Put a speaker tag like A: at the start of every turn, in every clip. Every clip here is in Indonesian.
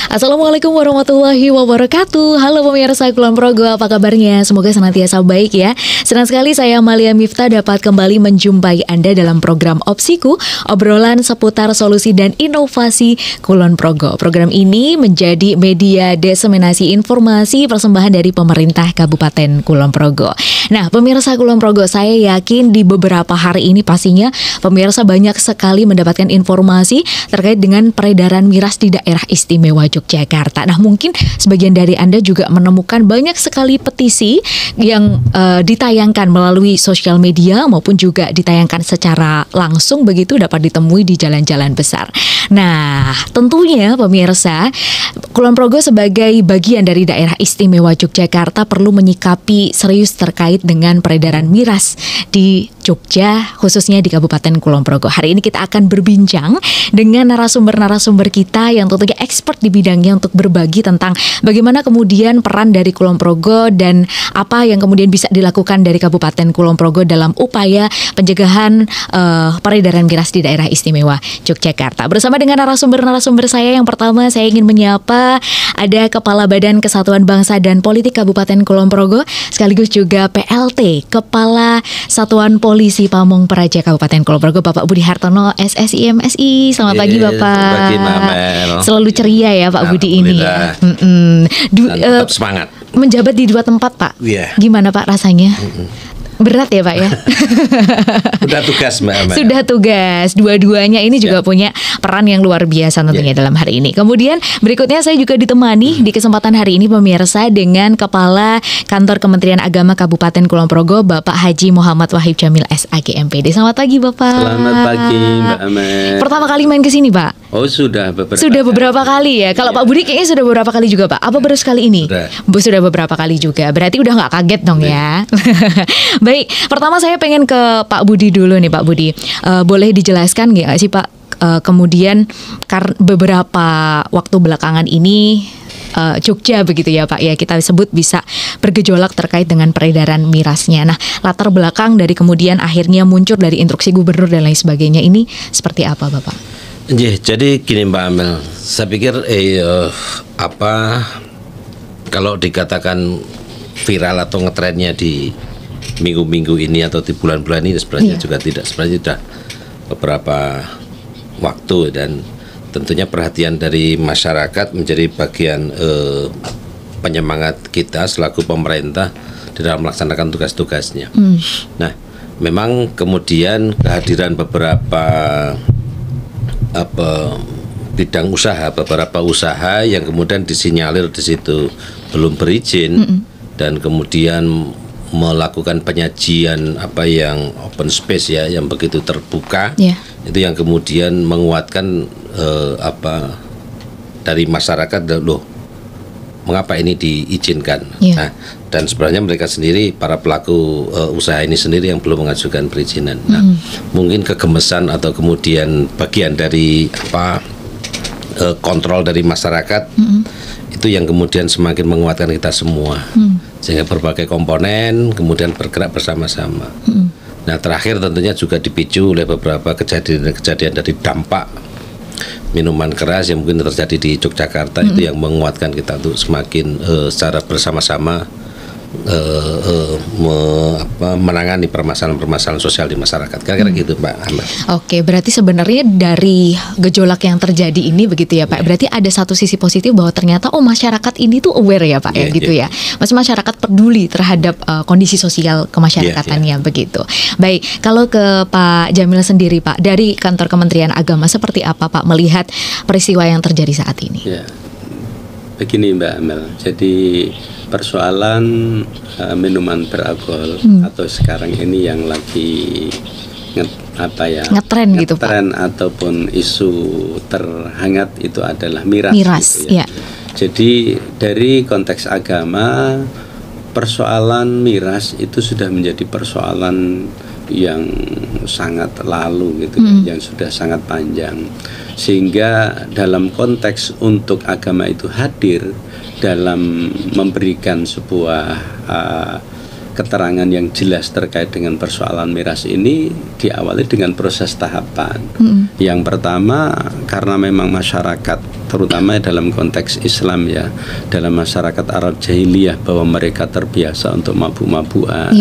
A: Assalamualaikum warahmatullahi wabarakatuh. Halo pemirsa Kulon Progo, apa kabarnya? Semoga senantiasa baik ya. Senang sekali saya Amalia Miftah dapat kembali menjumpai Anda dalam program Opsiku, obrolan seputar solusi dan inovasi Kulon Progo. Program ini menjadi media diseminasi informasi persembahan dari pemerintah Kabupaten Kulon Progo. Nah, pemirsa Kulon Progo, saya yakin di beberapa hari ini pastinya pemirsa banyak sekali mendapatkan informasi terkait dengan peredaran miras di daerah istimewa Yogyakarta. Nah, mungkin sebagian dari Anda juga menemukan banyak sekali petisi yang ditayangkan melalui sosial media maupun juga ditayangkan secara langsung begitu, dapat ditemui di jalan-jalan besar. Nah, tentunya pemirsa, Kulon Progo sebagai bagian dari daerah istimewa Yogyakarta perlu menyikapi serius terkait dengan peredaran miras di Jogja, khususnya di Kabupaten Kulon Progo. Hari ini kita akan berbincang dengan narasumber-narasumber kita yang tentunya expert di bidangnya untuk berbagi tentang bagaimana kemudian peran dari Kulon Progo dan apa yang kemudian bisa dilakukan dari Kabupaten Kulon Progo dalam upaya pencegahan peredaran miras di daerah istimewa Yogyakarta. Bersama dengan narasumber-narasumber saya, yang pertama saya ingin menyapa ada Kepala Badan Kesatuan Bangsa dan Politik Kabupaten Kulon Progo sekaligus juga PLT Kepala Satuan Polisi Pamong Praja Kabupaten Kulon Progo, Bapak Budi Hartono, SSI MSI. Selamat pagi Bapak.
B: Pagi Mamel.
A: Selalu ceria ya Pak Budi ini ya.
B: Tetap semangat.
A: Menjabat di dua tempat Pak.
B: Yeah.
A: Gimana Pak rasanya? Berat ya Pak ya?
B: Sudah tugas Mbak Amel.
A: Sudah tugas. Dua-duanya ini juga punya peran yang luar biasa tentunya dalam hari ini. Kemudian berikutnya saya juga ditemani di kesempatan hari ini pemirsa dengan Kepala Kantor Kementerian Agama Kabupaten Kulon Progo, Bapak Haji Muhammad Wahib Jamil SAG MPD. Selamat pagi Bapak.
B: Selamat pagi Mbak Amel.
A: Pertama kali main ke sini Pak?
B: Oh sudah
A: beberapa kali ya. Kalau Pak Budi kayaknya sudah beberapa kali juga Pak. Apa baru sekali ini? Sudah beberapa kali juga. Berarti udah nggak kaget dong ya. Baik, pertama saya pengen ke Pak Budi dulu nih Pak Budi. Boleh dijelaskan nggak sih Pak, kemudian beberapa waktu belakangan ini Jogja begitu ya Pak ya, kita sebut bisa bergejolak terkait dengan peredaran mirasnya. Nah, latar belakang dari kemudian akhirnya muncul dari instruksi gubernur dan lain sebagainya ini seperti apa Bapak?
B: Jadi gini Mbak Amel, saya pikir kalau dikatakan viral atau ngetrennya di minggu-minggu ini atau di bulan-bulan ini sebenarnya juga tidak, sebenarnya sudah beberapa waktu, dan tentunya perhatian dari masyarakat menjadi bagian penyemangat kita selaku pemerintah di dalam melaksanakan tugas-tugasnya. Nah, memang kemudian kehadiran beberapa bidang usaha, beberapa usaha yang kemudian disinyalir di situ belum berizin dan kemudian melakukan penyajian yang open space ya, yang begitu terbuka, itu yang kemudian menguatkan dari masyarakat, loh mengapa ini diizinkan? Nah, dan sebenarnya mereka sendiri, para pelaku usaha ini sendiri yang belum mengajukan perizinan. Nah, mungkin kegemesan atau kemudian bagian dari kontrol dari masyarakat itu yang kemudian semakin menguatkan kita semua, sehingga berbagai komponen kemudian bergerak bersama-sama. Nah, terakhir tentunya juga dipicu oleh beberapa kejadian dari dampak minuman keras yang mungkin terjadi di Yogyakarta, itu yang menguatkan kita untuk semakin secara bersama-sama menangani permasalahan-permasalahan sosial di masyarakat. Kira-kira gitu Mbak Amel. Oke,
A: berarti sebenarnya dari gejolak yang terjadi ini begitu ya Pak, berarti ada satu sisi positif bahwa ternyata masyarakat ini tuh aware ya Pak ya gitu ya. Masyarakat peduli terhadap kondisi sosial kemasyarakatannya begitu. Baik, kalau ke Pak Jamil sendiri Pak, dari Kantor Kementerian Agama seperti apa Pak melihat peristiwa yang terjadi saat ini?
C: Begini Mbak Amel, jadi persoalan minuman beralkohol atau sekarang ini yang lagi
A: ngetren gitu Pak,
C: ataupun isu terhangat itu adalah miras gitu ya. Jadi dari konteks agama, persoalan miras itu sudah menjadi persoalan yang sangat lalu gitu yang sudah sangat panjang, sehingga dalam konteks untuk agama itu hadir dalam memberikan sebuah keterangan yang jelas terkait dengan persoalan miras ini diawali dengan proses tahapan. Yang pertama, karena memang masyarakat, terutama dalam konteks Islam ya, dalam masyarakat Arab jahiliyah, bahwa mereka terbiasa untuk mabuk-mabukan,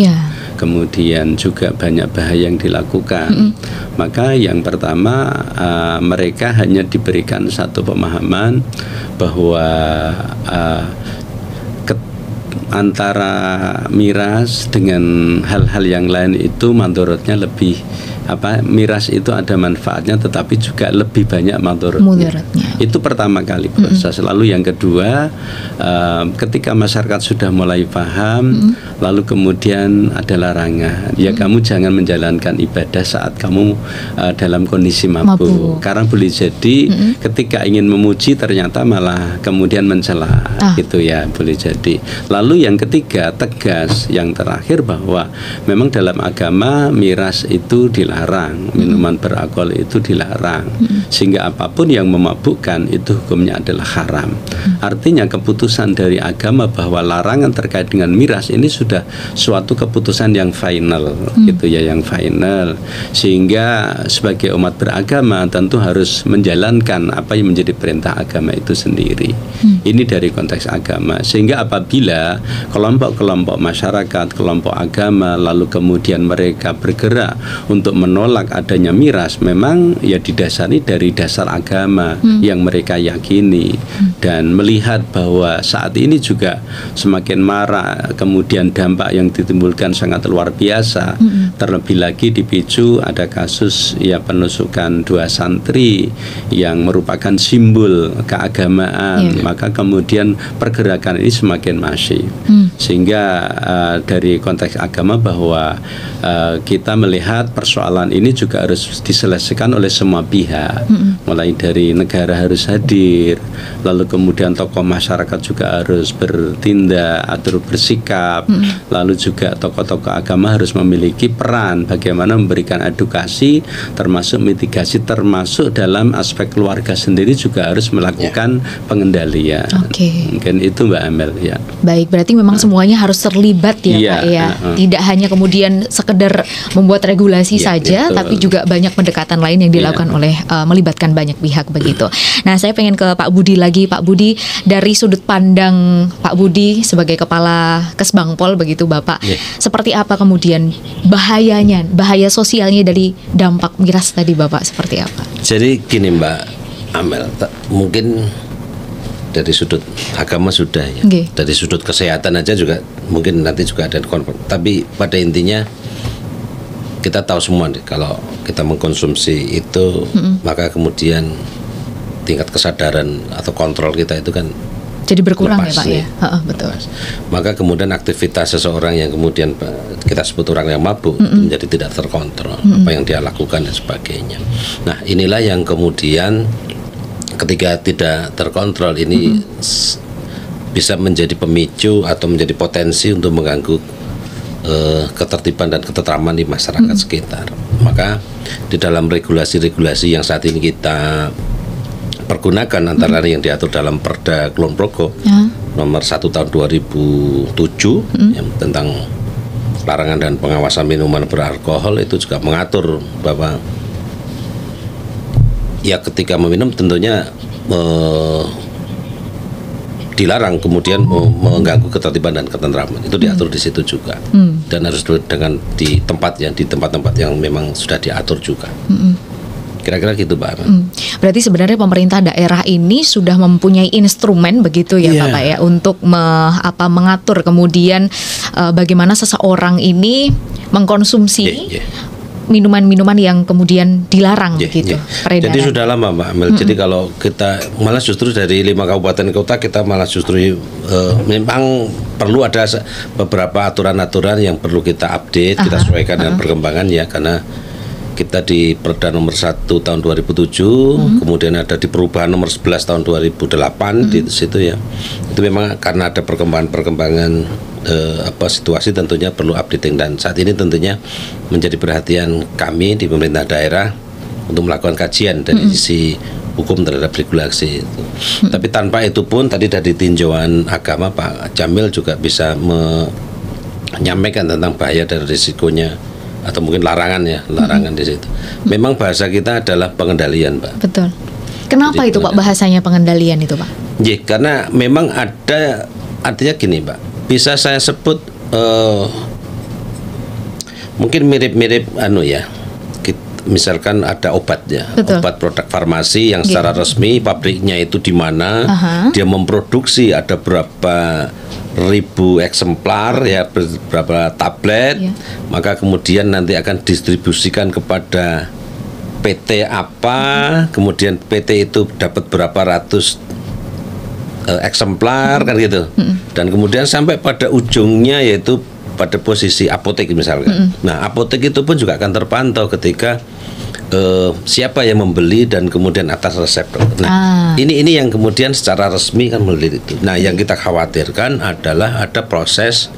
C: kemudian juga banyak bahaya yang dilakukan. Maka yang pertama, mereka hanya diberikan satu pemahaman bahwa antara miras dengan hal-hal yang lain itu mandorotnya lebih miras itu ada manfaatnya tetapi juga lebih banyak mandorotnya. Itu pertama kali proses. Lalu yang kedua, ketika masyarakat sudah mulai paham, lalu kemudian ada larangan. Ya, kamu jangan menjalankan ibadah saat kamu dalam kondisi mabuk. Karena boleh jadi ketika ingin memuji ternyata malah kemudian mencela, gitu ya, boleh jadi. Lalu yang ketiga, tegas, yang terakhir bahwa memang dalam agama miras itu dilarang, minuman beralkohol itu dilarang, sehingga apapun yang memabukkan itu hukumnya adalah haram. Artinya keputusan dari agama bahwa larangan terkait dengan miras ini sudah suatu keputusan yang final, gitu ya, yang final. Sehingga sebagai umat beragama tentu harus menjalankan apa yang menjadi perintah agama itu sendiri. Ini dari konteks agama. Sehingga apabila kelompok-kelompok masyarakat, kelompok agama, lalu kemudian mereka bergerak untuk menolak adanya miras, memang ya didasari dari dasar agama yang mereka yakini, dan melihat bahwa saat ini juga semakin marak, kemudian dampak yang ditimbulkan sangat luar biasa. Terlebih lagi dipicu ada kasus ya penusukan 2 santri yang merupakan simbol keagamaan, maka kemudian pergerakan ini semakin masif. Sehingga dari konteks agama bahwa kita melihat persoalan ini juga harus diselesaikan oleh semua pihak, mulai dari negara harus hadir, lalu kemudian tokoh masyarakat juga harus bertindak atau bersikap, lalu juga tokoh-tokoh agama harus memiliki peran bagaimana memberikan edukasi, termasuk mitigasi, termasuk dalam aspek keluarga sendiri juga harus melakukan pengendalian. Mungkin itu Mbak Amel ya.
A: Baik, berarti memang semuanya harus terlibat ya Pak ya. Tidak hanya kemudian sekedar membuat regulasi saja, tapi juga banyak pendekatan lain yang dilakukan oleh melibatkan banyak pihak begitu. Nah, saya pengen ke Pak Budi lagi. Pak Budi, dari sudut pandang Pak Budi sebagai Kepala Kesbangpol begitu Bapak, seperti apa kemudian bahayanya, bahaya sosialnya dari dampak miras tadi Bapak, seperti apa?
B: Jadi gini Mbak Amel, mungkin dari sudut agama sudah ya, dari sudut kesehatan aja juga mungkin nanti juga ada konflik. Tapi pada intinya kita tahu semua nih, kalau kita mengkonsumsi itu, maka kemudian tingkat kesadaran atau kontrol kita itu kan
A: jadi berkurang ya Pak ya. Betul.
B: Maka kemudian aktivitas seseorang yang kemudian kita sebut orang yang mabuk itu menjadi tidak terkontrol, apa yang dia lakukan dan sebagainya. Nah, inilah yang kemudian ketika tidak terkontrol ini bisa menjadi pemicu atau menjadi potensi untuk mengganggu ketertiban dan ketentraman di masyarakat sekitar. Maka di dalam regulasi-regulasi yang saat ini kita pergunakan, antara lain yang diatur dalam Perda Kulon Progo nomor 1 tahun 2007 yang tentang larangan dan pengawasan minuman beralkohol, itu juga mengatur bahwa ya ketika meminum tentunya dilarang kemudian mengganggu ketertiban dan ketentraman, itu diatur di situ juga, dan harus dengan di tempat-tempat yang memang sudah diatur juga. Kira-kira gitu Pak.
A: Berarti sebenarnya pemerintah daerah ini sudah mempunyai instrumen begitu ya Bapak ya, untuk mengatur kemudian bagaimana seseorang ini mengkonsumsi minuman-minuman yang kemudian dilarang begitu.
B: Jadi sudah lama Mbak Amel. Jadi kalau kita malah justru dari 5 kabupaten kota kita malah justru memang perlu ada beberapa aturan-aturan yang perlu kita update, kita sesuaikan dengan perkembangan ya, karena kita di Perda nomor 1 tahun 2007, kemudian ada di perubahan nomor 11 tahun 2008 di situ ya. Itu memang karena ada perkembangan situasi tentunya perlu updating, dan saat ini tentunya menjadi perhatian kami di pemerintah daerah untuk melakukan kajian dari sisi hukum terhadap regulasi itu. Tapi tanpa itu pun tadi dari tinjauan agama Pak Jamil juga bisa menyampaikan tentang bahaya dan risikonya atau mungkin larangan di situ. Memang bahasa kita adalah pengendalian, Pak.
A: Betul. Kenapa jadi, itu Pak bahasanya pengendalian itu, Pak?
B: Ya, karena memang ada, artinya gini, Pak. Bisa saya sebut mungkin mirip-mirip misalkan ada obat ya. Betul. Obat produk farmasi yang secara resmi pabriknya itu di mana, dia memproduksi ada berapa ribu eksemplar ya, berapa tablet, maka kemudian nanti akan distribusikan kepada PT apa, kemudian PT itu dapat berapa ratus eksemplar kan gitu, dan kemudian sampai pada ujungnya yaitu pada posisi apotek misalkan. Nah, apotek itu pun juga akan terpantau ketika siapa yang membeli dan kemudian atas resep. Nah, ini yang kemudian secara resmi kan melihat itu. Nah, yang kita khawatirkan adalah ada proses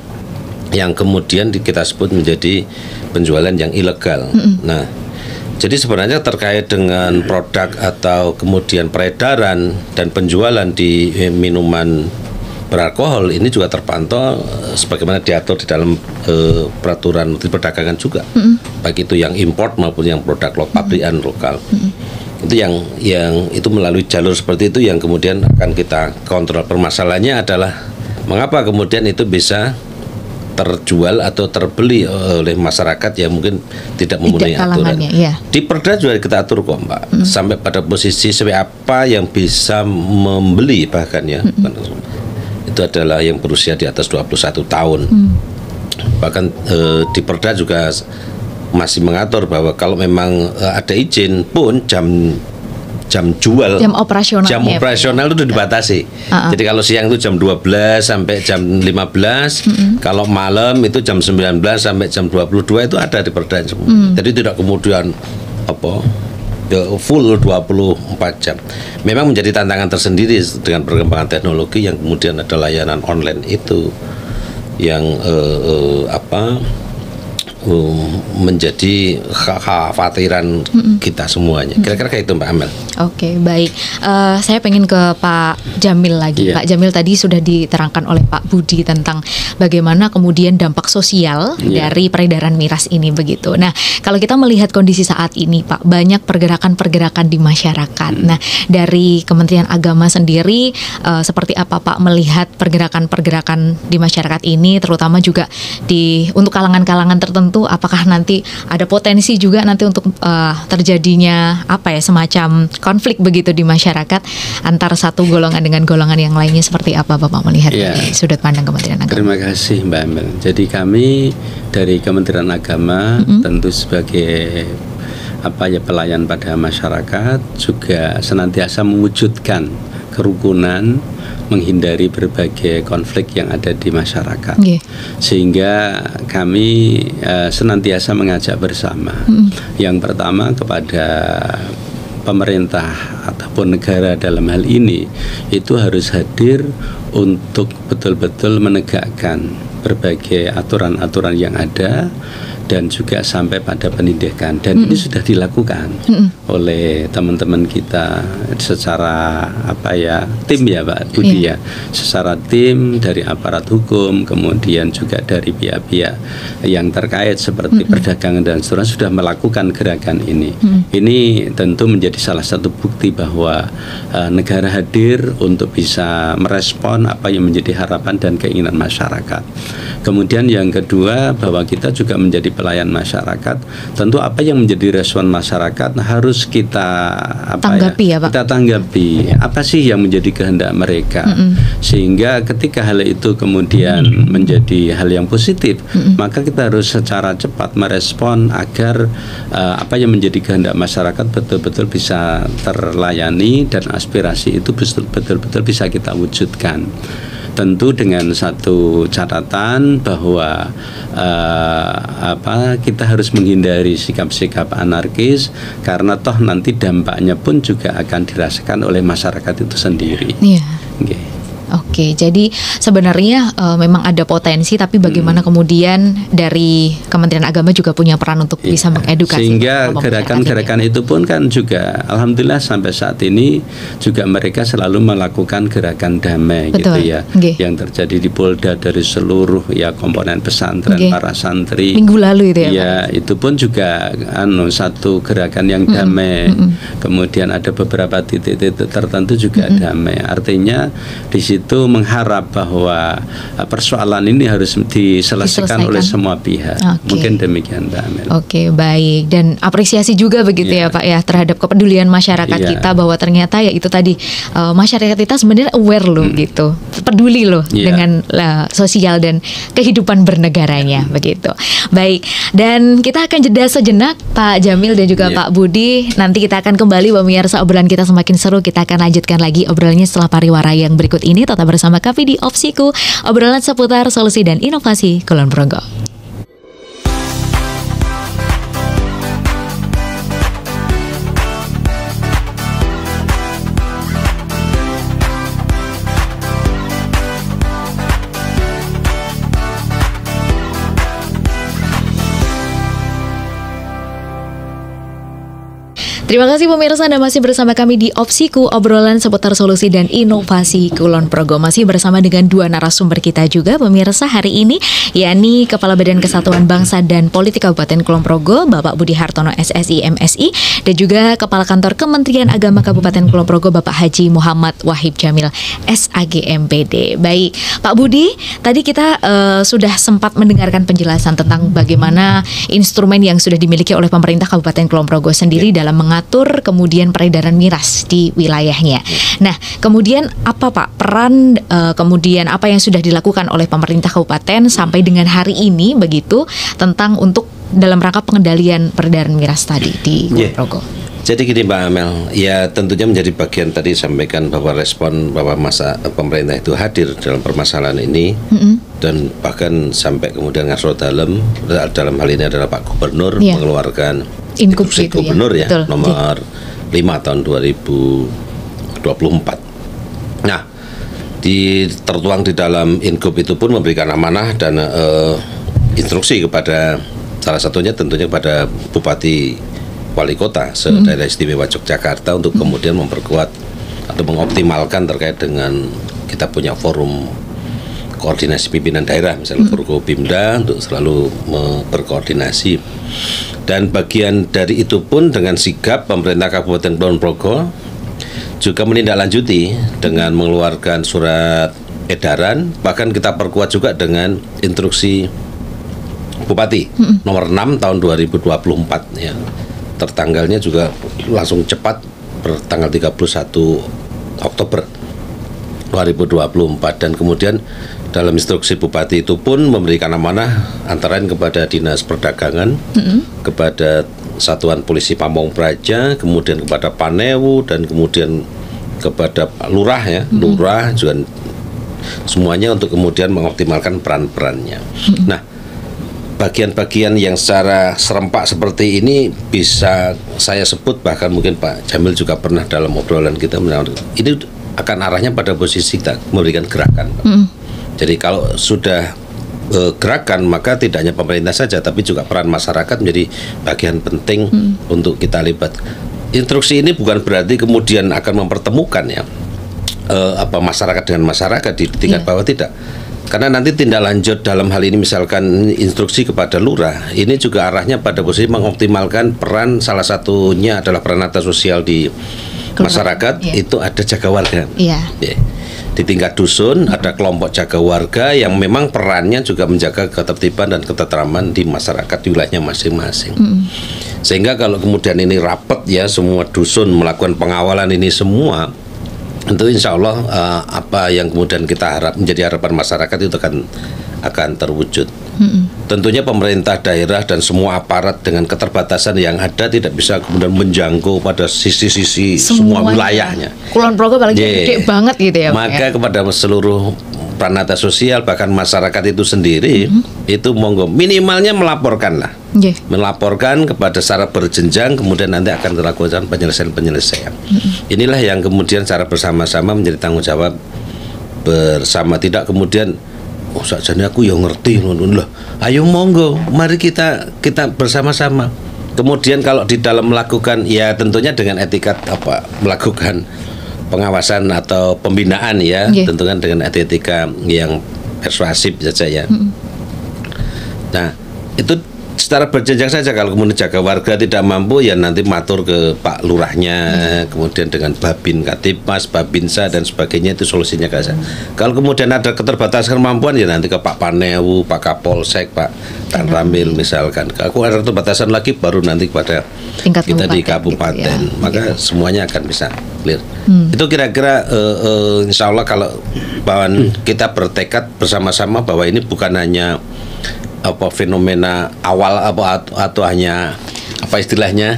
B: yang kemudian kita sebut menjadi penjualan yang ilegal. Nah, jadi sebenarnya terkait dengan produk atau kemudian peredaran dan penjualan di minuman beralkohol ini juga terpantau sebagaimana diatur di dalam peraturan Menteri Perdagangan juga, baik itu yang import maupun yang produk pabrikan lokal. Itu yang itu melalui jalur seperti itu yang kemudian akan kita kontrol. Permasalahannya adalah mengapa kemudian itu bisa terjual atau terbeli oleh masyarakat yang mungkin tidak memenuhi aturan. Di Perda juga kita atur kok, Mbak, sampai pada posisi siapa yang bisa membeli bahkan ya. Itu adalah yang berusia di atas 21 tahun. Bahkan di Perda juga masih mengatur bahwa kalau memang ada izin pun jam operasional itu dibatasi. Jadi kalau siang itu jam 12 sampai jam 15, kalau malam itu jam 19 sampai jam 22 itu ada di Perda semua. Jadi tidak kemudian full 24 jam. Memang menjadi tantangan tersendiri dengan perkembangan teknologi yang kemudian ada layanan online itu yang menjadi kekhawatiran kita semuanya. Kira-kira kayak itu, Mbak Amel.
A: Oke, baik. Saya pengen ke Pak Jamil lagi. Pak Jamil, tadi sudah diterangkan oleh Pak Budi tentang bagaimana kemudian dampak sosial dari peredaran miras ini begitu. Nah, kalau kita melihat kondisi saat ini, Pak, banyak pergerakan-pergerakan di masyarakat. Nah, dari Kementerian Agama sendiri seperti apa Pak melihat pergerakan-pergerakan di masyarakat ini, terutama juga untuk kalangan-kalangan tertentu? Apakah nanti ada potensi juga nanti untuk terjadinya semacam konflik begitu di masyarakat antara satu golongan dengan golongan yang lainnya, seperti apa Bapak melihat dari sudut pandang Kementerian Agama?
C: Terima kasih Mbak Amel. Jadi kami dari Kementerian Agama tentu sebagai pelayan pada masyarakat juga senantiasa mewujudkan kerukunan, menghindari berbagai konflik yang ada di masyarakat. Sehingga kami senantiasa mengajak bersama. Yang pertama kepada pemerintah ataupun negara dalam hal ini itu harus hadir untuk betul-betul menegakkan berbagai aturan-aturan yang ada dan juga sampai pada penindakan, dan ini sudah dilakukan oleh teman-teman kita secara tim ya Pak Budi ya, secara tim dari aparat hukum, kemudian juga dari pihak-pihak yang terkait seperti perdagangan dan seterusnya sudah melakukan gerakan ini. Ini tentu menjadi salah satu bukti bahwa negara hadir untuk bisa merespon apa yang menjadi harapan dan keinginan masyarakat. Kemudian yang kedua, bahwa kita juga menjadi pelayan masyarakat. Tentu apa yang menjadi respon masyarakat harus kita
A: tanggapi ya Pak.
C: Kita tanggapi apa sih yang menjadi kehendak mereka. Sehingga ketika hal itu kemudian menjadi hal yang positif, maka kita harus secara cepat merespon agar apa yang menjadi kehendak masyarakat betul-betul bisa terlayani dan aspirasi itu betul-betul bisa kita wujudkan. Tentu dengan satu catatan bahwa kita harus menghindari sikap-sikap anarkis, karena toh nanti dampaknya pun juga akan dirasakan oleh masyarakat itu sendiri.
A: Oke, jadi sebenarnya memang ada potensi, tapi bagaimana kemudian dari Kementerian Agama juga punya peran untuk bisa mengedukasi.
C: Sehingga gerakan-gerakan itu pun kan juga, alhamdulillah sampai saat ini juga mereka selalu melakukan gerakan damai. Betul. Gitu ya, yang terjadi di Polda dari seluruh ya komponen pesantren, para santri.
A: Minggu lalu itu ya.
C: Ya, itu pun juga satu gerakan yang damai. Kemudian ada beberapa titik-titik tertentu juga damai. Artinya di situ mengharap bahwa persoalan ini harus diselesaikan oleh semua pihak. Mungkin demikian, Mbak Amel.
A: Oke, baik. Dan apresiasi juga begitu ya Pak ya terhadap kepedulian masyarakat kita, bahwa ternyata ya itu tadi masyarakat kita sebenarnya aware loh gitu, peduli loh dengan sosial dan kehidupan bernegaranya begitu. Baik, dan kita akan jeda sejenak Pak Jamil dan juga Pak Budi. Nanti kita akan kembali pemirsa, obrolan kita semakin seru. Kita akan lanjutkan lagi obrolannya setelah pariwara yang berikut ini. Tetap bersama kami di Opsiku, obrolan seputar solusi dan inovasi Kulon Progo. Terima kasih pemirsa, Anda masih bersama kami di Opsiku, obrolan seputar solusi dan inovasi Kulon Progo. Masih bersama dengan dua narasumber kita juga pemirsa hari ini, yakni Kepala Badan Kesatuan Bangsa dan Politik Kabupaten Kulon Progo, Bapak Budi Hartono SSI MSI, dan juga Kepala Kantor Kementerian Agama Kabupaten Kulon Progo, Bapak Haji Muhammad Wahib Jamil SAG MPD. Baik, Pak Budi, tadi kita sudah sempat mendengarkan penjelasan tentang bagaimana instrumen yang sudah dimiliki oleh pemerintah Kabupaten Kulon Progo sendiri dalam mengatur kemudian peredaran miras di wilayahnya. Nah, kemudian apa Pak peran kemudian apa yang sudah dilakukan oleh pemerintah kabupaten sampai dengan hari ini begitu tentang untuk dalam rangka pengendalian peredaran miras tadi di Kulon Progo?
B: Jadi gini Mbak Amel, ya tentunya menjadi bagian tadi sampaikan bahwa respon bahwa pemerintah itu hadir dalam permasalahan ini, dan bahkan sampai kemudian ngasro dalam hal ini adalah Pak Gubernur mengeluarkan Instruksi Gubernur nomor 5 tahun 2024. Nah, tertuang di dalam Ingup itu pun memberikan amanah dan instruksi kepada salah satunya tentunya kepada Bupati Wali Kota se-Daerah Istimewa Yogyakarta untuk kemudian memperkuat atau mengoptimalkan terkait dengan kita punya forum koordinasi pimpinan daerah, misalnya Forkopimda, untuk selalu berkoordinasi. Dan bagian dari itu pun dengan sigap pemerintah Kabupaten Kulon Progo juga menindaklanjuti dengan mengeluarkan surat edaran, bahkan kita perkuat juga dengan instruksi Bupati nomor 6 tahun 2024 ya. Tertanggalnya juga langsung cepat bertanggal 31 Oktober 2024, dan kemudian dalam instruksi Bupati itu pun memberikan amanah antara lain kepada Dinas Perdagangan, kepada Satuan Polisi Pamong Praja, kemudian kepada Panewu, dan kemudian kepada Lurah ya, Lurah juga semuanya untuk kemudian mengoptimalkan peran-perannya. Nah, bagian-bagian yang secara serempak seperti ini bisa saya sebut, bahkan mungkin Pak Jamil juga pernah dalam obrolan kita, ini akan arahnya pada posisi kita memberikan gerakan. Jadi kalau sudah gerakan, maka tidak hanya pemerintah saja, tapi juga peran masyarakat menjadi bagian penting untuk kita libat. Instruksi ini bukan berarti kemudian akan mempertemukan ya masyarakat dengan masyarakat di tingkat bawah, tidak. Karena nanti tindak lanjut dalam hal ini misalkan instruksi kepada lurah, ini juga arahnya pada posisi mengoptimalkan peran, salah satunya adalah peran atas sosial di masyarakat, itu ada jaga warga. Di tingkat dusun ada kelompok jaga warga yang memang perannya juga menjaga ketertiban dan ketentraman di masyarakat di wilayahnya masing-masing. Sehingga kalau kemudian ini rapat ya, semua dusun melakukan pengawalan ini semua, tentu insya Allah apa yang kemudian kita harap menjadi harapan masyarakat itu akan terwujud. Tentunya pemerintah daerah dan semua aparat dengan keterbatasan yang ada tidak bisa kemudian menjangkau pada sisi-sisi semua wilayahnya.
A: Kulon Progo apalagi gede banget gitu ya.
B: Maka kepada seluruh pranata sosial, bahkan masyarakat itu sendiri, itu monggo minimalnya melaporkanlah. Melaporkan kepada secara berjenjang, kemudian nanti akan dilakukan penyelesaian-penyelesaian. Inilah yang kemudian secara bersama-sama menjadi tanggung jawab bersama, tidak kemudian sakjane aku yang ngerti loh. Ayo monggo, mari kita bersama-sama. Kemudian kalau di dalam melakukan, ya tentunya dengan etika melakukan pengawasan atau pembinaan ya, tentunya dengan etika yang persuasif saja ya. Nah, itu secara berjenjang saja. Kalau kemudian jaga warga tidak mampu, ya nanti matur ke Pak Lurahnya, kemudian dengan Babin Katipas, Babinsa dan sebagainya, itu solusinya kayak Kalau kemudian ada keterbatasan kemampuan, ya nanti ke Pak Panewu, Pak Kapolsek, Pak Tanramil misalkan. Kalau ada keterbatasan lagi, baru nanti kepada kita di kabupaten, gitu ya. Maka semuanya akan bisa clear. Itu kira-kira insya Allah kalau bahwa kita bertekad bersama-sama bahwa ini bukan hanya fenomena awal atau hanya istilahnya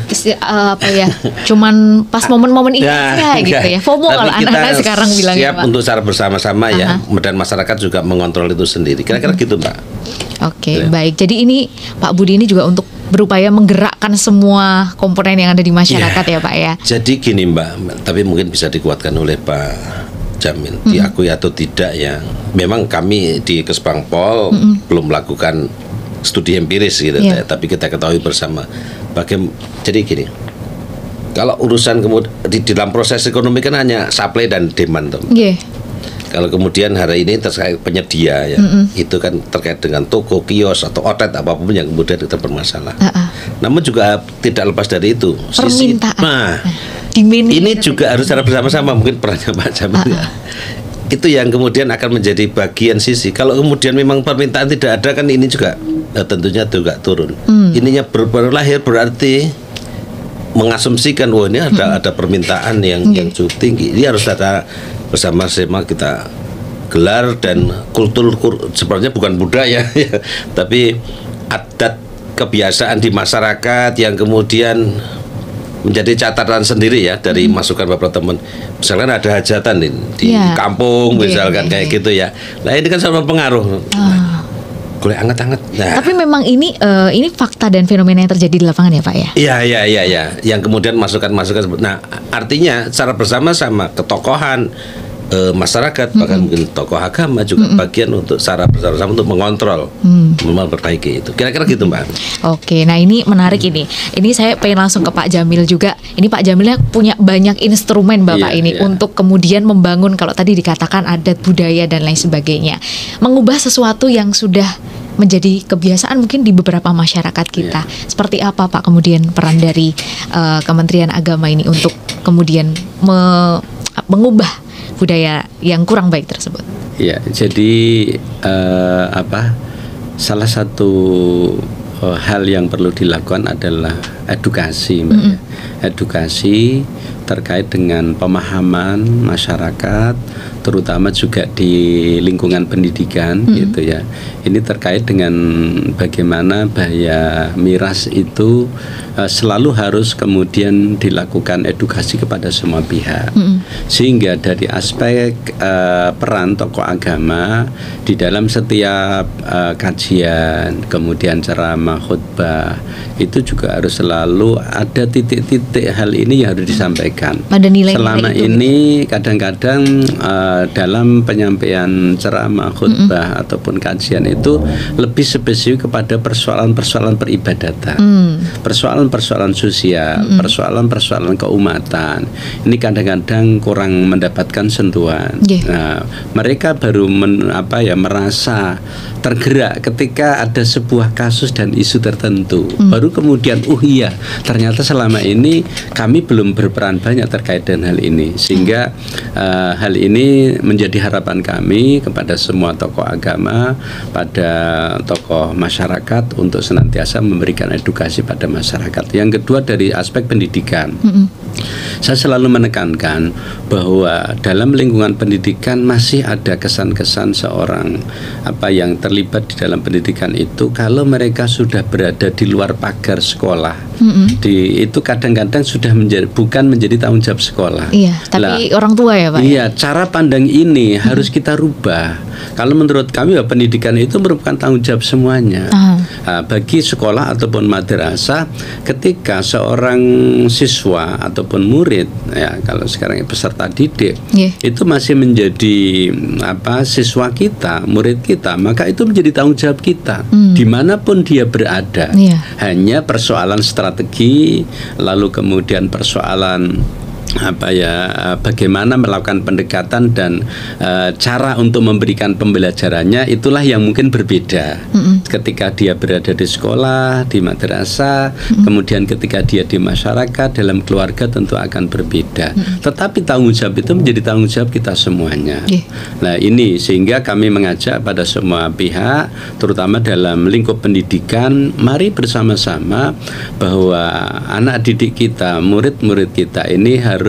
B: cuman pas momen-momen ini gitu ya, FOMO kalau anak-anak sekarang bilang siap ya, untuk secara bersama-sama ya, dan masyarakat juga mengontrol itu sendiri, kira-kira gitu Mbak. Oke, baik. Jadi ini Pak Budi ini juga untuk berupaya menggerakkan semua komponen yang ada di masyarakat ya Pak ya. Jadi gini Mbak, tapi mungkin bisa dikuatkan oleh Pak Jamil, diakui atau tidak ya, memang kami di Kesbangpol belum melakukan studi empiris gitu, tapi kita ketahui bersama jadi gini, kalau urusan kemudian di dalam proses ekonomi kan hanya supply dan demand Kalau kemudian hari ini terkait penyedia ya, itu kan terkait dengan toko, kios atau outlet apapun yang kemudian kita bermasalah. Namun juga tidak lepas dari itu permintaan. Ini juga harus secara bersama-sama, mungkin perannya Pak Jamil itu yang kemudian akan menjadi bagian sisi. Kalau kemudian memang permintaan tidak ada, kan ini juga tentunya juga turun. Ininya berlahir berarti mengasumsikan ini ada permintaan yang cukup tinggi. Ini harus ada bersama-sama kita gelar, dan kultur sebenarnya bukan budaya ya, tapi adat kebiasaan di masyarakat yang kemudian menjadi catatan sendiri ya dari masukan beberapa teman. Misalkan ada hajatan di kampung misalkan kayak gitu ya. Nah ini kan sangat berpengaruh. Boleh anget-anget. Nah. Tapi memang ini fakta dan fenomena yang terjadi di lapangan ya Pak ya. Iya. Yang kemudian masukan-masukan. Nah artinya secara bersama-sama ketokohan masyarakat, bahkan mungkin tokoh agama juga bagian untuk secara bersama-sama untuk mengontrol, memperbaiki itu. Kira-kira gitu Mbak. Oke, nah ini menarik ini. Ini saya pengen langsung ke Pak Jamil juga. Ini Pak Jamilnya punya banyak instrumen Bapak untuk kemudian membangun, kalau tadi dikatakan adat budaya dan lain sebagainya, mengubah sesuatu yang sudah menjadi kebiasaan mungkin di beberapa masyarakat kita. Seperti apa Pak kemudian peran dari Kementerian Agama ini untuk kemudian mengubah budaya yang kurang baik tersebut? Ya, jadi salah satu hal yang perlu dilakukan adalah edukasi, Mbak. Edukasi terkait dengan pemahaman masyarakat, terutama juga di lingkungan pendidikan, gitu ya. Ini terkait dengan bagaimana bahaya miras itu selalu harus kemudian dilakukan edukasi kepada semua pihak, sehingga dari aspek peran tokoh agama di dalam setiap kajian, kemudian ceramah, khutbah, itu juga harus selalu ada titik-titik hal ini yang harus disampaikan. Selama ini kadang-kadang dalam penyampaian ceramah, khutbah ataupun kajian itu lebih spesifik kepada persoalan-persoalan peribadatan, persoalan-persoalan sosial, persoalan-persoalan keumatan. Ini kadang-kadang kurang mendapatkan sentuhan. Nah, mereka baru merasa tergerak ketika ada sebuah kasus dan isu tertentu. Baru kemudian ternyata selama ini kami belum berperan banyak terkait dengan hal ini, sehingga hal ini menjadi harapan kami kepada semua tokoh agama, pada tokoh masyarakat untuk senantiasa memberikan edukasi pada masyarakat. Yang kedua dari aspek pendidikan, saya selalu menekankan bahwa dalam lingkungan pendidikan masih ada kesan-kesan seorang yang terlibat di dalam pendidikan itu, kalau mereka sudah berada di luar pagar sekolah,
C: Itu kadang-kadang sudah bukan menjadi tanggung jawab sekolah.
A: Iya, tapi orang tua ya Pak.
C: Iya, cara pandang ini harus kita rubah. Kalau menurut kami pendidikan itu merupakan tanggung jawab semuanya. Bagi sekolah ataupun madrasah, ketika seorang siswa ataupun murid, ya kalau sekarang peserta didik, itu masih menjadi siswa kita, murid kita, maka itu menjadi tanggung jawab kita dimanapun dia berada. Hanya persoalan strategi, lalu kemudian persoalan bagaimana melakukan pendekatan dan cara untuk memberikan pembelajarannya, itulah yang mungkin berbeda ketika dia berada di sekolah, di madrasah, kemudian ketika dia di masyarakat, dalam keluarga tentu akan berbeda. Tetapi tanggung jawab itu menjadi tanggung jawab kita semuanya. Nah ini sehingga kami mengajak pada semua pihak, terutama dalam lingkup pendidikan, mari bersama-sama bahwa anak didik kita, murid-murid kita ini harus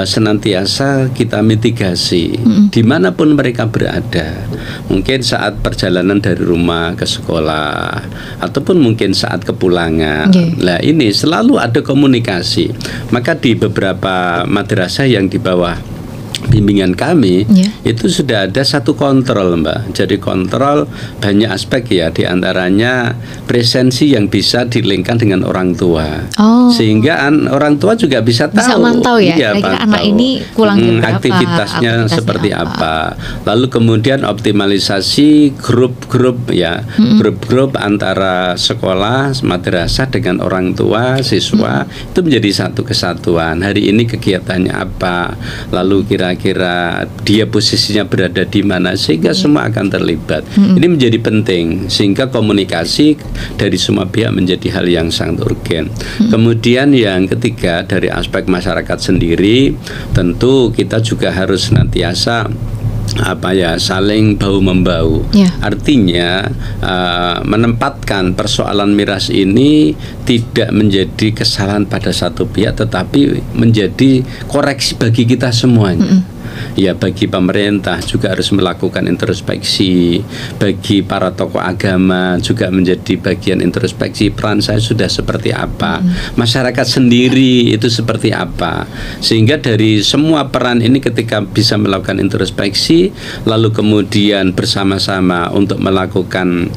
C: senantiasa kita mitigasi dimanapun mereka berada. Mungkin saat perjalanan dari rumah ke sekolah ataupun mungkin saat kepulangan. Nah ini selalu ada komunikasi. Maka di beberapa madrasah yang di bawah bimbingan kami itu sudah ada satu kontrol Mbak. Jadi kontrol banyak aspek ya, diantaranya presensi yang bisa dilingkan dengan orang tua, sehingga orang tua juga bisa
A: mantau ya, kira-kira anak ini kurang
C: aktivitasnya seperti apa. Lalu kemudian optimalisasi grup-grup ya, grup-grup antara sekolah, madrasah dengan orang tua, siswa itu menjadi satu kesatuan. Hari ini kegiatannya apa, lalu kira-kira dia posisinya berada di mana, sehingga semua akan terlibat. Ini menjadi penting sehingga komunikasi dari semua pihak menjadi hal yang sangat urgen. Kemudian yang ketiga, dari aspek masyarakat sendiri, tentu kita juga harus senantiasa saling bahu membau. Artinya menempatkan persoalan miras ini tidak menjadi kesalahan pada satu pihak, tetapi menjadi koreksi bagi kita semuanya. Ya, bagi pemerintah juga harus melakukan introspeksi, bagi para tokoh agama juga menjadi bagian introspeksi, peran saya sudah seperti apa, masyarakat sendiri itu seperti apa, sehingga dari semua peran ini ketika bisa melakukan introspeksi, lalu kemudian bersama-sama untuk melakukan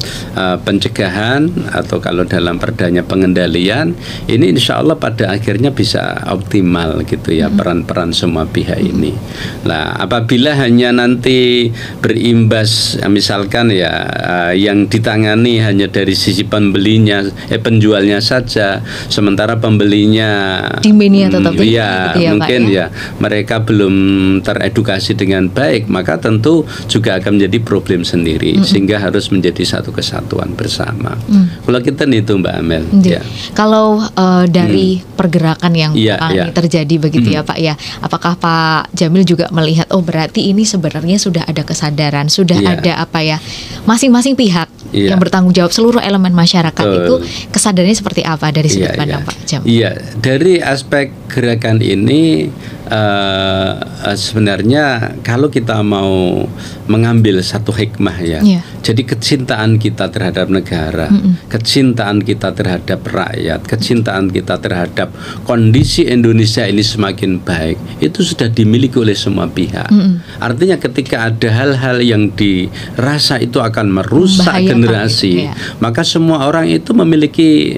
C: pencegahan atau kalau dalam perdanya pengendalian, ini insya Allah pada akhirnya bisa optimal gitu ya, peran-peran semua pihak ini. Nah, apabila hanya nanti berimbas misalkan yang ditangani hanya dari sisi penjualnya saja, sementara pembelinya
A: demandnya tetap
C: mungkin mereka belum teredukasi dengan baik, maka tentu juga akan menjadi problem sendiri, sehingga harus menjadi satu kesatuan bersama. Kalau kita itu Mbak Amel.
A: Kalau dari pergerakan yang terjadi begitu ya Pak ya, apakah Pak Jamil juga melihat berarti ini sebenarnya sudah ada kesadaran, sudah ada masing-masing pihak yang bertanggung jawab, seluruh elemen masyarakat itu kesadarannya seperti apa dari sudut pandang Pak Jamil?
C: Dari aspek gerakan ini sebenarnya kalau kita mau mengambil satu hikmah jadi kecintaan kita terhadap negara, kecintaan kita terhadap rakyat, kecintaan kita terhadap kondisi Indonesia ini semakin baik, itu sudah dimiliki oleh semua pihak. Artinya ketika ada hal-hal yang dirasa itu akan merusak generasi, maka semua orang itu memiliki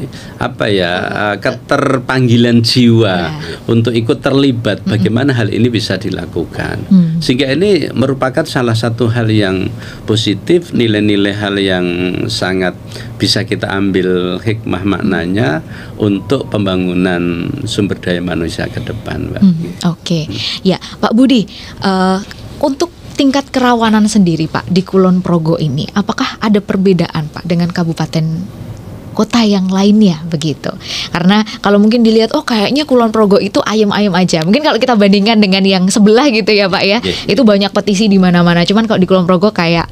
C: keterpanggilan jiwa untuk ikut terlibat bagaimana hal ini bisa dilakukan. Sehingga ini merupakan salah satu hal yang positif, nilai-nilai hal yang sangat bisa kita ambil hikmah maknanya untuk pembangunan sumber daya manusia ke depan, Mbak.
A: Ya, Pak Budi, untuk tingkat kerawanan sendiri Pak di Kulon Progo ini, apakah ada perbedaan Pak dengan kabupaten kota yang lainnya begitu? Karena kalau mungkin dilihat kayaknya Kulon Progo itu ayam-ayam aja. Mungkin kalau kita bandingkan dengan yang sebelah gitu ya Pak ya, itu banyak petisi di mana-mana. Cuman kalau di Kulon Progo kayak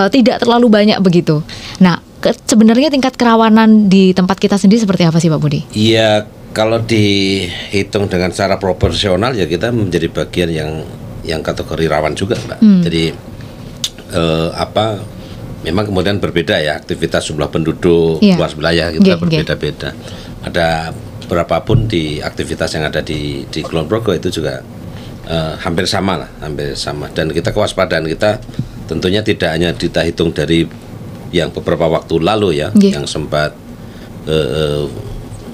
A: tidak terlalu banyak begitu. Nah, sebenarnya tingkat kerawanan di tempat kita sendiri seperti apa sih Pak Budi?
B: Iya, kalau dihitung dengan secara proporsional ya kita menjadi bagian yang kategori rawan juga, Mbak. Jadi memang kemudian berbeda ya aktivitas jumlah penduduk, luas wilayah kita berbeda-beda. ada berapapun di aktivitas yang ada di Kulon Progo itu juga hampir sama lah, hampir sama. Dan kita kewaspadaan kita tentunya tidak hanya kita hitung dari yang beberapa waktu lalu ya, yang sempat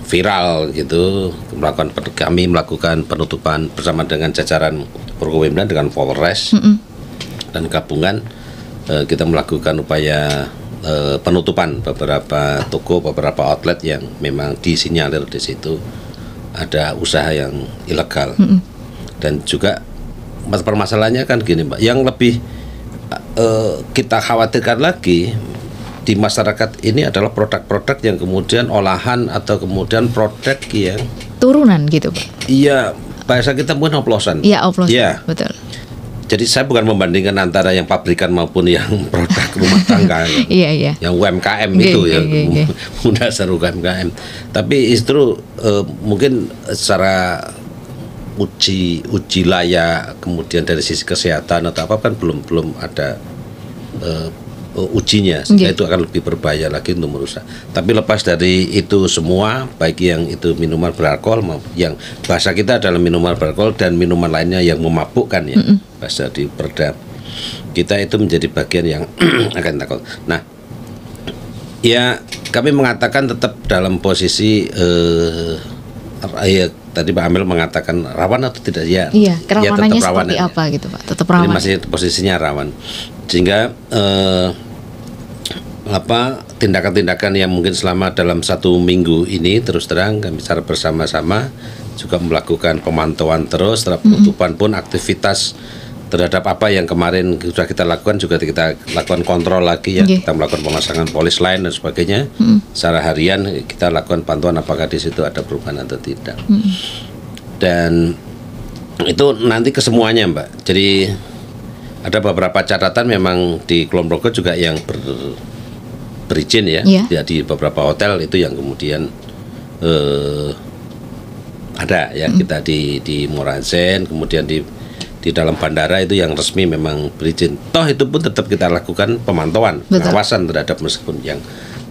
B: viral gitu, kami melakukan penutupan bersama dengan jajaran Forkopimda dengan Polres dan gabungan, kita melakukan upaya penutupan beberapa toko, beberapa outlet yang memang disinyalir di situ ada usaha yang ilegal. Dan juga permasalahannya kan gini Mbak, yang lebih kita khawatirkan lagi di masyarakat ini adalah produk-produk yang kemudian olahan atau kemudian produk yang
A: turunan gitu Pak.
B: Iya, bahasa kita mungkin oplosan.
A: Iya, oplosan.
B: Ya.
A: Betul.
B: Jadi saya bukan membandingkan antara yang pabrikan maupun yang produk rumah tangga.
A: Iya.
B: Yang UMKM itu ya, dasar UMKM. Tapi justru mungkin secara uji layak, kemudian dari sisi kesehatan atau apa kan belum ada ujinya, sehingga itu akan lebih berbahaya lagi untuk merusak. Tapi lepas dari itu semua, baik yang itu minuman beralkohol, yang bahasa kita adalah minuman beralkohol dan minuman lainnya yang memabukkan ya, bahasa di Perda kita itu menjadi bagian yang akan takut. Nah, ya kami mengatakan tetap dalam posisi ya tadi Pak Amel mengatakan rawan atau tidak ya?
A: Iya, kerawanannya
B: ya,
A: seperti apa gitu Pak? Tetap rawan.
B: Jadi masih posisinya rawan, sehingga tindakan-tindakan yang mungkin selama dalam 1 minggu ini terus terang kami secara bersama-sama juga melakukan pemantauan terus, setelah penutupan pun aktivitas terhadap apa yang kemarin sudah kita lakukan juga kita lakukan kontrol lagi ya, kita melakukan pemasangan polis lain dan sebagainya. Secara harian kita lakukan pantauan apakah di situ ada perubahan atau tidak. Dan itu nanti kesemuanya Mbak. Jadi ada beberapa catatan memang di Kulon Progo juga yang berizin ya, di beberapa hotel itu yang kemudian ada ya, kita di Morasen, kemudian di dalam bandara itu yang resmi memang berizin. Toh itu pun tetap kita lakukan pemantauan, pengawasan terhadap meskipun yang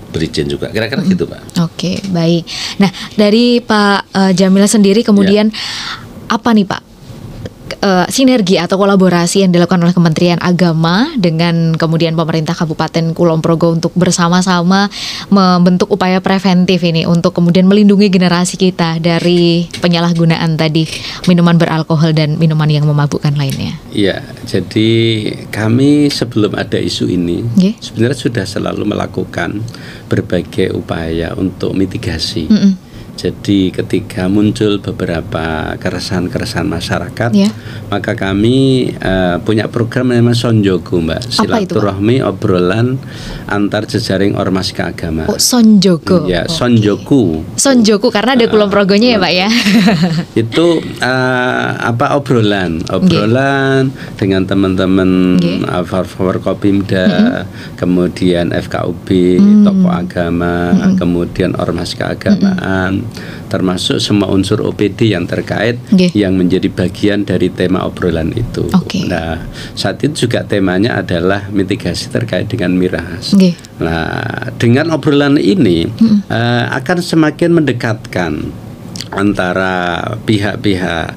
B: berizin juga. Kira-kira gitu Pak.
A: Oke, baik. Nah, dari Pak Jamil sendiri kemudian apa nih Pak sinergi atau kolaborasi yang dilakukan oleh Kementerian Agama dengan kemudian pemerintah Kabupaten Kulon Progo untuk bersama-sama membentuk upaya preventif ini untuk kemudian melindungi generasi kita dari penyalahgunaan tadi minuman beralkohol dan minuman yang memabukkan lainnya.
C: Iya, jadi kami sebelum ada isu ini sebenarnya sudah selalu melakukan berbagai upaya untuk mitigasi. Jadi ketika muncul beberapa keresahan-keresahan masyarakat, maka kami punya program namanya Sonjogo Mbak, silaturahmi obrolan antar jejaring ormas keagamaan.
A: Oh, Sonjogo.
C: Ya, Sonjogo.
A: Sonjogo karena ada Kulon Progonya ya Pak ya.
C: Itu obrolan dengan teman-teman Forkopimda, kemudian FKUB, tokoh agama, kemudian ormas keagamaan, termasuk semua unsur OPD yang terkait yang menjadi bagian dari tema obrolan itu. Nah, saat itu juga temanya adalah mitigasi terkait dengan miras. Nah, dengan obrolan ini akan semakin mendekatkan antara pihak-pihak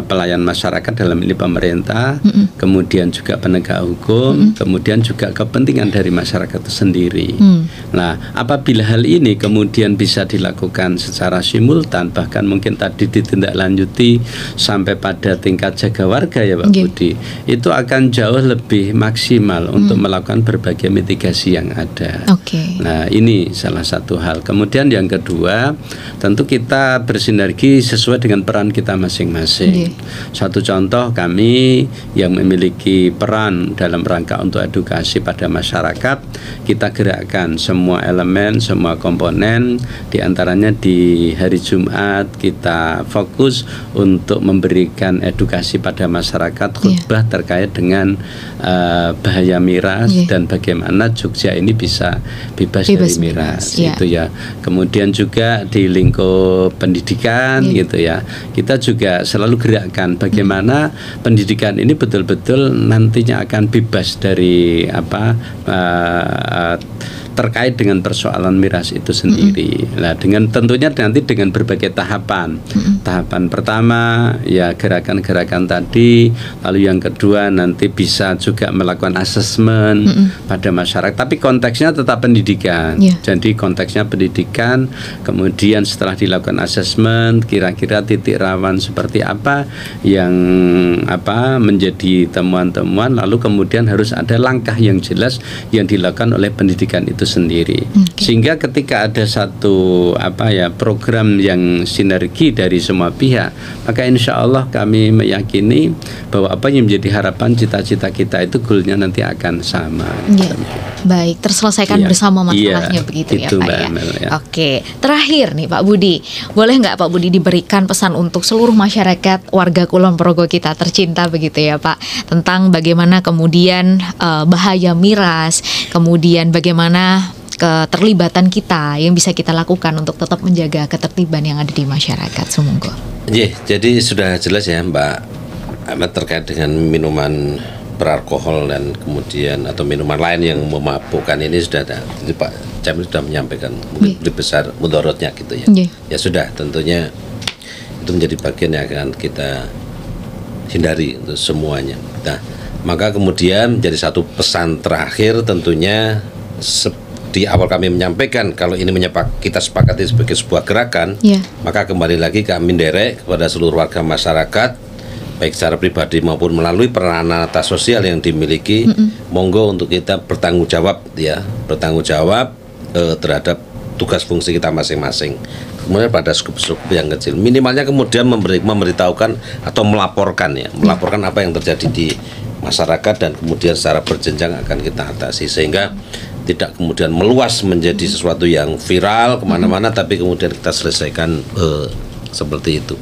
C: pelayan masyarakat dalam ini pemerintah, kemudian juga penegak hukum, kemudian juga kepentingan dari masyarakat itu sendiri. Nah, apabila hal ini kemudian bisa dilakukan secara simultan, bahkan mungkin tadi ditindaklanjuti sampai pada tingkat jaga warga ya Pak Budi, itu akan jauh lebih maksimal untuk melakukan berbagai mitigasi yang ada. Nah, ini salah satu hal. Kemudian yang kedua, tentu kita bersinergi sesuai dengan peran kita masing-masing. Satu contoh, kami yang memiliki peran dalam rangka untuk edukasi pada masyarakat, kita gerakkan semua elemen, semua komponen. Di antaranya di hari Jumat kita fokus untuk memberikan edukasi pada masyarakat, khutbah terkait dengan bahaya miras dan bagaimana Jogja ini bisa bebas dari miras. Itu ya. Kemudian juga di lingkup pendidikan gitu ya, kita juga selalu gerakkan bagaimana pendidikan ini betul-betul nantinya akan bebas dari terkait dengan persoalan miras itu sendiri. Nah, dengan tentunya nanti dengan berbagai tahapan. Tahapan pertama ya gerakan-gerakan tadi, lalu yang kedua nanti bisa juga melakukan asesmen pada masyarakat. Tapi konteksnya tetap pendidikan. Jadi konteksnya pendidikan, kemudian setelah dilakukan asesmen, kira-kira titik rawan seperti apa yang menjadi temuan-temuan, lalu kemudian harus ada langkah yang jelas yang dilakukan oleh pendidikan itu sendiri. Sehingga ketika ada satu program yang sinergi dari semua pihak, maka insya Allah kami meyakini bahwa apa yang menjadi harapan cita-cita kita itu goalnya nanti akan sama.
A: Baik, terselesaikan bersama masalahnya begitu ya Pak ya. Oke, terakhir nih Pak Budi, boleh nggak Pak Budi diberikan pesan untuk seluruh masyarakat warga Kulon Progo kita tercinta begitu ya Pak, tentang bagaimana kemudian bahaya miras, kemudian bagaimana keterlibatan kita yang bisa kita lakukan untuk tetap menjaga ketertiban yang ada di masyarakat. Semoga.
B: Jadi sudah jelas ya Mbak Ahmad terkait dengan minuman beralkohol dan kemudian atau minuman lain yang memabukkan ini sudah ada. Jadi Pak Jamil sudah menyampaikan mungkin lebih besar mudorotnya gitu ya. Ya sudah, tentunya itu menjadi bagian yang akan kita hindari untuk semuanya. Nah, maka kemudian jadi satu pesan terakhir tentunya di awal kami menyampaikan kalau ini kita sepakati sebagai sebuah gerakan, maka kembali lagi kami derek kepada seluruh warga masyarakat, baik secara pribadi maupun melalui peranan atas sosial yang dimiliki, monggo untuk kita bertanggung jawab terhadap tugas fungsi kita masing-masing. Kemudian pada skup-skup yang kecil, minimalnya kemudian memberitahukan atau melaporkan apa yang terjadi di masyarakat dan kemudian secara berjenjang akan kita atasi sehingga tidak kemudian meluas menjadi sesuatu yang viral kemana-mana, tapi kemudian kita selesaikan seperti itu.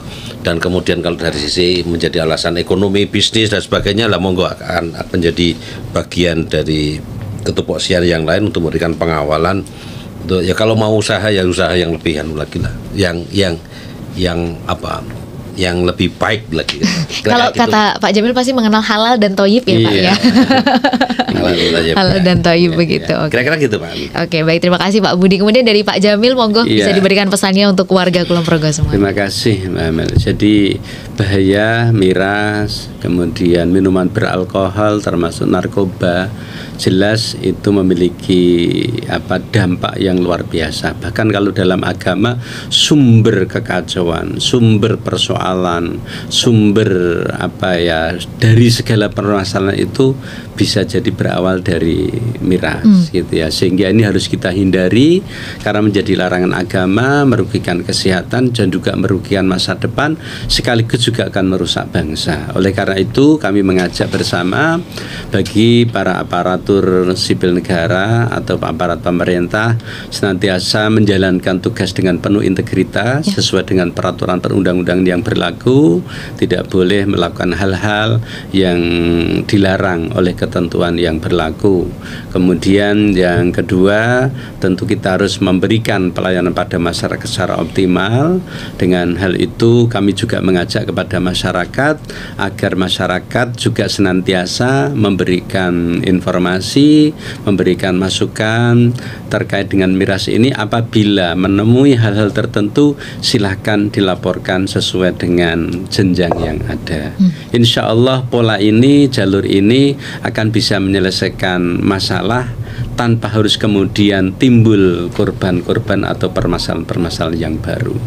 B: Dan kemudian kalau dari sisi menjadi alasan ekonomi, bisnis dan sebagainya, lah monggo akan menjadi bagian dari ketupoksian yang lain untuk memberikan pengawalan. Untuk, ya kalau mau usaha ya usaha yang lebih lagi lah, yang lebih baik lagi.
A: Kalau kata Pak Jamil pasti mengenal halal dan toyib ya Pak ya. Halal dan toyib begitu.
B: Kira-kira gitu Pak.
A: Oke, baik, terima kasih Pak Budi. Kemudian dari Pak Jamil monggo bisa diberikan pesannya untuk warga Kulon Progo semua.
C: Terima kasih Mbak Amel. Jadi bahaya miras, kemudian minuman beralkohol termasuk narkoba, jelas itu memiliki dampak yang luar biasa. Bahkan kalau dalam agama sumber kekacauan, sumber persoalan, sumber dari segala permasalahan itu bisa jadi berawal dari miras gitu ya. Sehingga ini harus kita hindari karena menjadi larangan agama, merugikan kesehatan dan juga merugikan masa depan, sekaligus juga akan merusak bangsa. Oleh karena itu kami mengajak bersama bagi para aparatur sipil negara atau aparat pemerintah senantiasa menjalankan tugas dengan penuh integritas sesuai dengan peraturan perundang-undangan yang berlaku, tidak boleh melakukan hal-hal yang dilarang oleh ketentuan yang berlaku. Kemudian yang kedua, tentu kita harus memberikan pelayanan pada masyarakat secara optimal. Dengan hal itu kami juga mengajak kepada masyarakat agar masyarakat juga senantiasa memberikan informasi, memberikan masukan terkait dengan miras ini. Apabila menemui hal-hal tertentu, silahkan dilaporkan sesuai dengan jenjang yang ada. Insya Allah pola ini, jalur ini akan bisa menyelesaikan masalah tanpa harus kemudian timbul korban-korban atau permasalahan-permasalahan yang baru.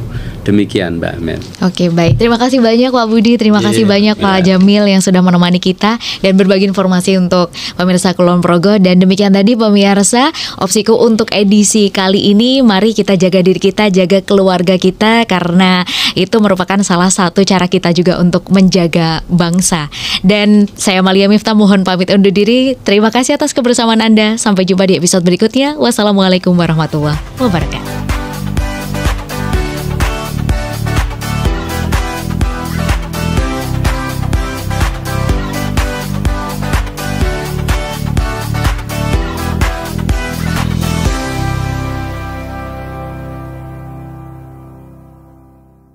C: Demikian Mbak Amel.
A: Oke, baik. Terima kasih banyak Pak Budi, terima kasih banyak Pak Jamil yang sudah menemani kita dan berbagi informasi untuk pemirsa Kulon Progo. Dan demikian tadi pemirsa Opsiku untuk edisi kali ini. Mari kita jaga diri kita, jaga keluarga kita, karena itu merupakan salah satu cara kita juga untuk menjaga bangsa. Dan saya Malia Miftah mohon pamit undur diri. Terima kasih atas kebersamaan Anda. Sampai jumpa di episode berikutnya. Wassalamualaikum warahmatullahi wabarakatuh.